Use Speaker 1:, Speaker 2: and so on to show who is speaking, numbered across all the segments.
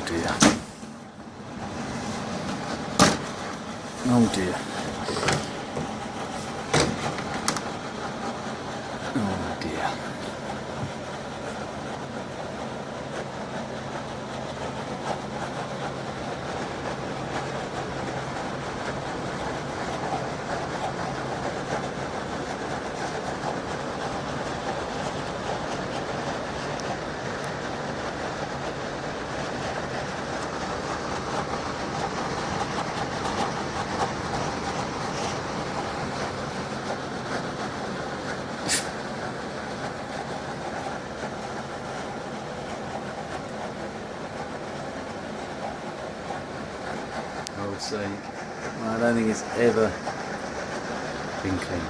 Speaker 1: Oh dear. Oh dear. Oh dear. I would say, well, I don't think it's ever been clean.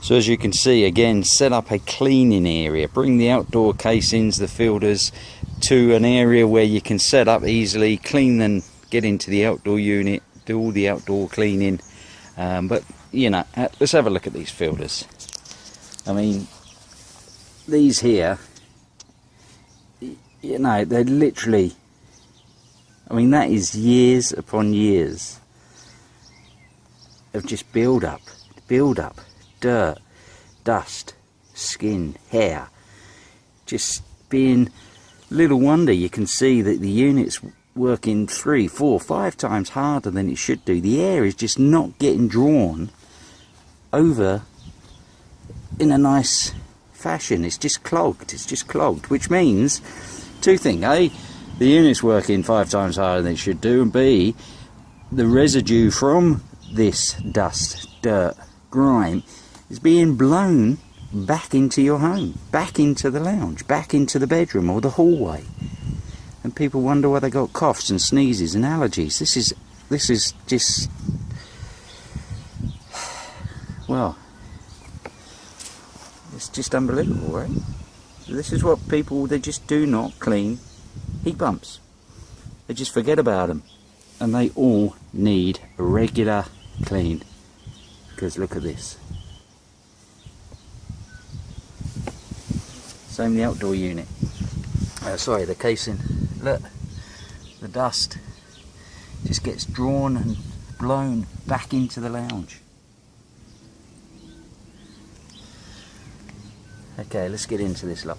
Speaker 1: So as you can see, again, set up a cleaning area. Bring the outdoor casings, the filters, to an area where you can set up easily, clean them, get into the outdoor unit, do all the outdoor cleaning. But, you know, let's have a look at these filters. I mean, these here, you know, they're literally, I mean, that is years upon years of just build up, dirt, dust, skin, hair, just being, little wonder you can see that the unit's working 3, 4, 5 times harder than it should do. The air is just not getting drawn over in a nice fashion. It's just clogged, which means two things: A, the unit's working 5 times harder than it should do, and B, the residue from this dust, dirt, grime is being blown back into your home, back into the lounge, back into the bedroom or the hallway, and people wonder why they got coughs and sneezes and allergies. This is just, well, it's just unbelievable, right? This is what people, they just do not clean heat pumps. They just forget about them, and they all need a regular clean. Because look at this. Same the outdoor unit. Sorry, the casing. Look, the dust just gets drawn and blown back into the lounge. Okay, let's get into this lot.